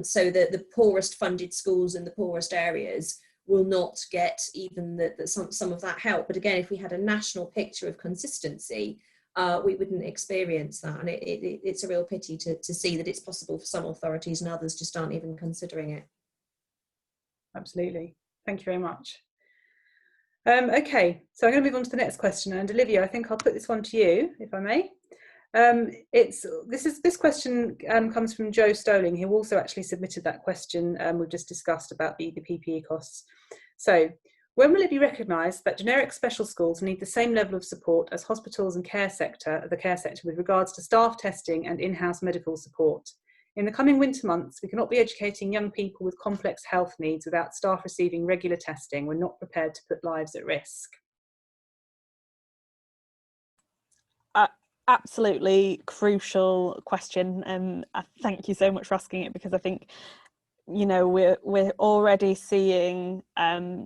So that the poorest funded schools in the poorest areas will not get even some of that help. But again, if we had a national picture of consistency, we wouldn't experience that. And it's a real pity to see that it's possible for some authorities and others just aren't even considering it. Absolutely. Thank you very much. Okay, so I'm going to move on to the next question, and Olivia, I think I'll put this one to you, if I may. This question comes from Joe Stoling, who also actually submitted that question we've just discussed about the PPE costs. So, when will it be recognised that generic special schools need the same level of support as hospitals and the care sector with regards to staff testing and in-house medical support? In the coming winter months, we cannot be educating young people with complex health needs without staff receiving regular testing. We're not prepared to put lives at risk. Absolutely crucial question, and thank you so much for asking it, because I think, you know, we're already seeing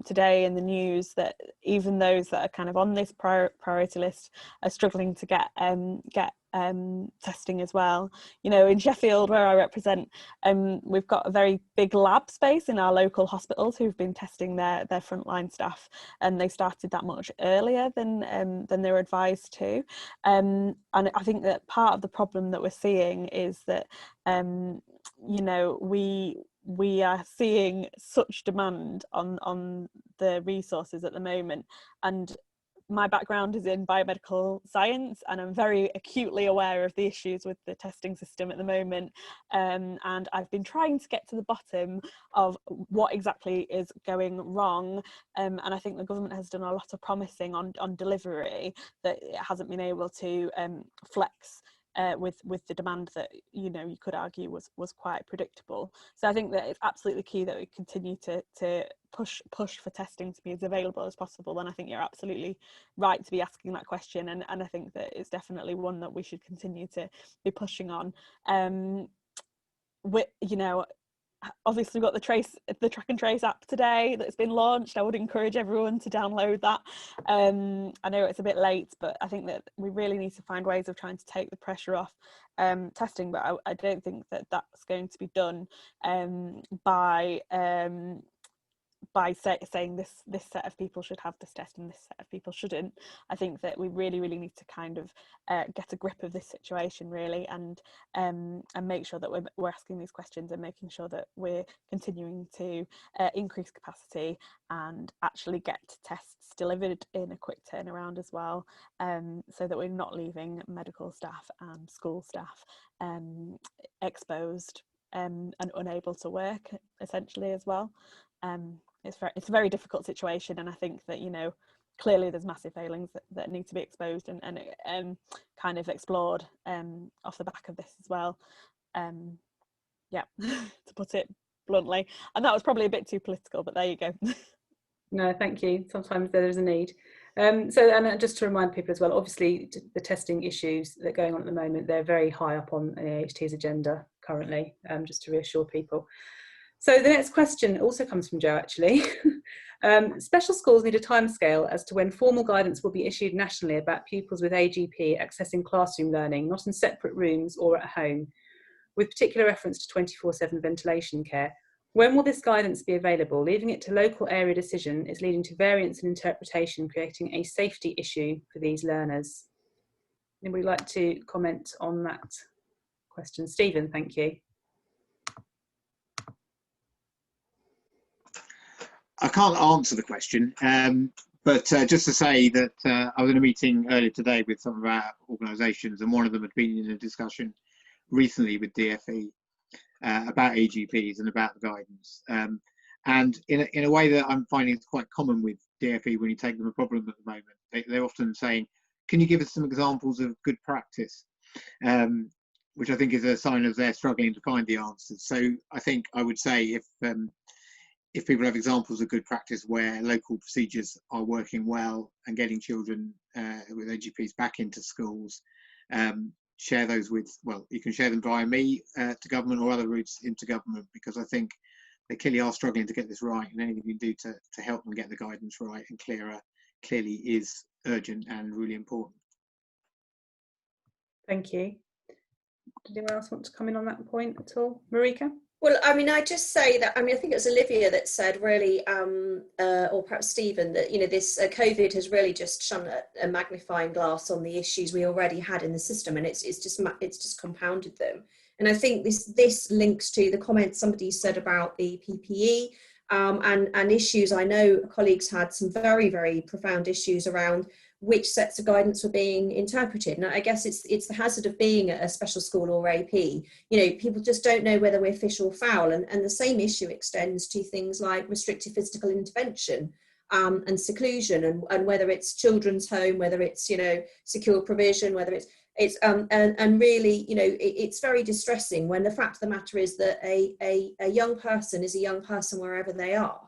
today in the news that even those that are kind of on this priority list are struggling to get testing as well. You know, in Sheffield, where I represent, we've got a very big lab space in our local hospitals who've been testing their frontline staff, and they started that much earlier than they were advised to. And I think that part of the problem that we're seeing is that you know, we are seeing such demand on the resources at the moment, and my background is in biomedical science, and I'm very acutely aware of the issues with the testing system at the moment, and I've been trying to get to the bottom of what exactly is going wrong, and I think the government has done a lot of promising on delivery that it hasn't been able to flex with the demand that, you know, you could argue was quite predictable. So I think that it's absolutely key that we continue to push for testing to be as available as possible. And I think you're absolutely right to be asking that question, and I think that it's definitely one that we should continue to be pushing on. You know, obviously we've got the track and trace app today that's been launched. I would encourage everyone to download that. I know it's a bit late, but I think that we really need to find ways of trying to take the pressure off testing, but I don't think that that's going to be done by saying this set of people should have this test and this set of people shouldn't. I think that we really need to kind of get a grip of this situation, really, and make sure that we're asking these questions and making sure that we're continuing to increase capacity and actually get tests delivered in a quick turnaround as well, so that we're not leaving medical staff and school staff exposed and unable to work, essentially, as well. It's a very difficult situation, and I think that, you know, clearly there's massive failings that need to be exposed and kind of explored off the back of this as well. Yeah, to put it bluntly, and that was probably a bit too political, but there you go. No, thank you. Sometimes there is a need. And just to remind people as well, obviously the testing issues that are going on at the moment, they're very high up on NAHT's agenda currently, just to reassure people. So the next question also comes from Joe, actually. Special schools need a timescale as to when formal guidance will be issued nationally about pupils with AGP accessing classroom learning, not in separate rooms or at home, with particular reference to 24/7 ventilation care. When will this guidance be available? Leaving it to local area decision is leading to variance in interpretation, creating a safety issue for these learners. Anybody like to comment on that question? Stephen, thank you. I can't answer the question, but just to say that I was in a meeting earlier today with some of our organisations, and one of them had been in a discussion recently with DfE about AGPs and about the guidance. And in a way that I'm finding it's quite common with DfE when you take them a problem at the moment, they're often saying, can you give us some examples of good practice? Which I think is a sign of they're struggling to find the answers. So I think I would say if people have examples of good practice where local procedures are working well and getting children with AGPs back into schools, share those with, well, you can share them via me to government or other routes into government, because I think they clearly are struggling to get this right, and anything we can do to help them get the guidance right and clearly is urgent and really important. Thank you. Did anyone else want to come in on that point at all? Marijke? Well, I mean, I just say that, I mean, I think it was Olivia that said really, or perhaps Stephen, that, you know, this COVID has really just shone a magnifying glass on the issues we already had in the system, and it's just compounded them. And I think this links to the comments somebody said about the PPE and issues. I know colleagues had some very, very profound issues around which sets of guidance were being interpreted. And I guess it's the hazard of being at a special school or AP. You know, people just don't know whether we're fish or fowl. And the same issue extends to things like restrictive physical intervention and seclusion, and whether it's children's home, whether it's, you know, secure provision, whether it's and really, you know, it's very distressing when the fact of the matter is that a young person is a young person wherever they are.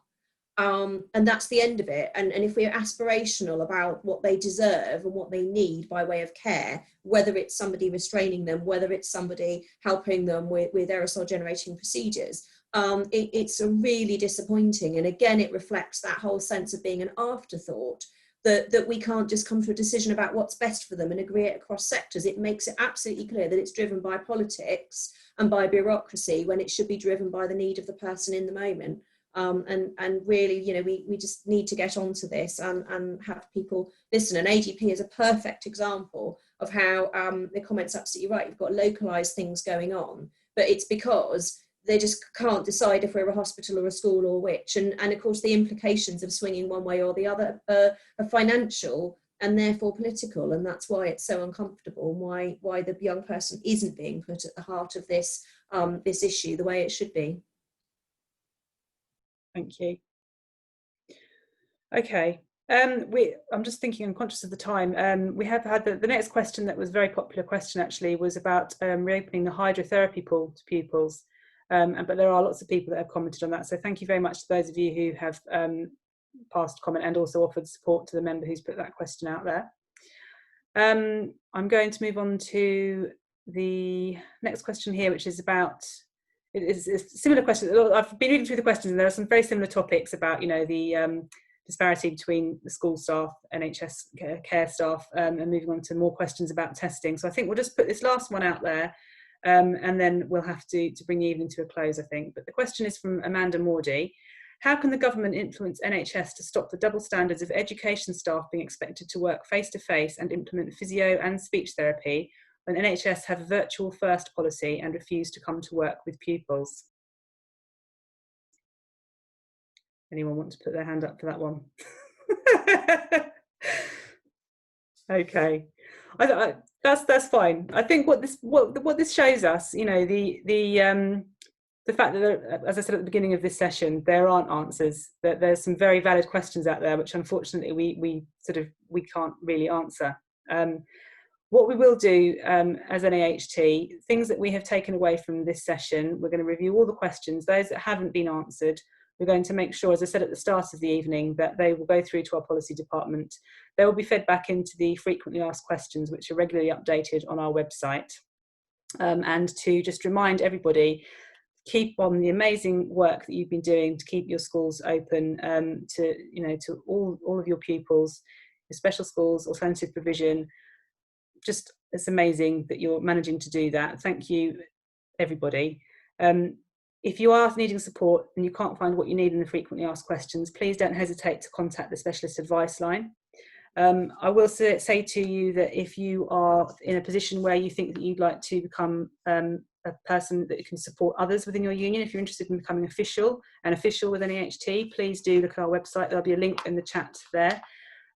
And that's the end of it. And if we're aspirational about what they deserve and what they need by way of care, whether it's somebody restraining them, whether it's somebody helping them with aerosol generating procedures, it's a really disappointing. And again, it reflects that whole sense of being an afterthought, that we can't just come to a decision about what's best for them and agree it across sectors. It makes it absolutely clear that it's driven by politics and by bureaucracy when it should be driven by the need of the person in the moment. And really, you know, we just need to get onto this and have people listen. And AGP is a perfect example of how the comment's absolutely right. You've got localised things going on, but it's because they just can't decide if we're a hospital or a school or which. And of course, the implications of swinging one way or the other are financial and therefore political. And that's why it's so uncomfortable, and why the young person isn't being put at the heart of this, this issue the way it should be. Thank you. Okay, I'm just thinking, I'm conscious of the time. We have had the next question that was a very popular question actually was about reopening the hydrotherapy pool to pupils. But there are lots of people that have commented on that. So thank you very much to those of you who have passed comment and also offered support to the member who's put that question out there. I'm going to move on to the next question here, which is about, it's a similar question. I've been reading through the questions and there are some very similar topics about, you know, the disparity between the school staff, NHS care staff, and moving on to more questions about testing. So I think we'll just put this last one out there. And then we'll have to bring the evening to a close, I think. But the question is from Amanda Mordy. How can the government influence NHS to stop the double standards of education staff being expected to work face-to-face and implement physio and speech therapy when NHS have a virtual first policy and refuse to come to work with pupils? Anyone want to put their hand up for that one? Okay. That's fine. I think what this shows us, you know, the fact that there, as I said at the beginning of this session, there aren't answers. That there's some very valid questions out there, which unfortunately we can't really answer. What we will do as NAHT, things that we have taken away from this session, we're going to review all the questions, those that haven't been answered. We're going to make sure, as I said at the start of the evening, that they will go through to our policy department. They will be fed back into the frequently asked questions, which are regularly updated on our website. And to just remind everybody, keep on the amazing work that you've been doing to keep your schools open to all of your pupils, your special schools, alternative provision. Just, it's amazing that you're managing to do that. Thank you, everybody. If you are needing support and you can't find what you need in the frequently asked questions, please don't hesitate to contact the specialist advice line. I will say to you that if you are in a position where you think that you'd like to become a person that can support others within your union, if you're interested in becoming official with NAHT, please do look at our website. There'll be a link in the chat there.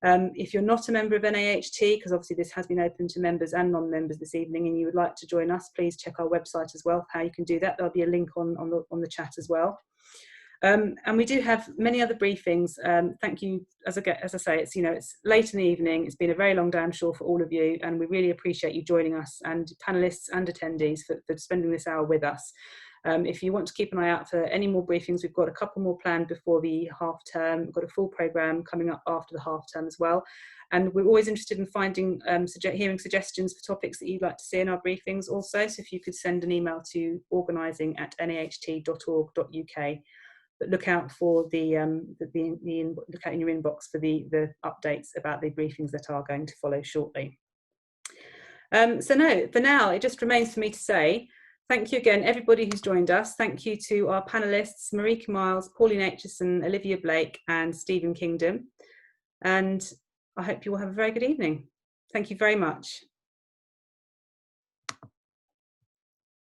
If you're not a member of NAHT, because obviously this has been open to members and non-members this evening, and you would like to join us, please check our website as well, how you can do that. There'll be a link on the chat as well. And we do have many other briefings. Thank you. As I say, it's, you know, it's late in the evening. It's been a very long day, I'm sure, for all of you, and we really appreciate you joining us, and panelists and attendees for spending this hour with us. If you want to keep an eye out for any more briefings, we've got a couple more planned before the half term. We've got a full programme coming up after the half term as well. And we're always interested in finding, hearing suggestions for topics that you'd like to see in our briefings also. So if you could send an email to organising@naht.org.uk. but look out for look out in your inbox for the updates about the briefings that are going to follow shortly. So no, for now, it just remains for me to say thank you again, everybody who's joined us. Thank you to our panellists, Marijke Miles, Pauline Aitchison, Olivia Blake and Stephen Kingdom. And I hope you will have a very good evening. Thank you very much.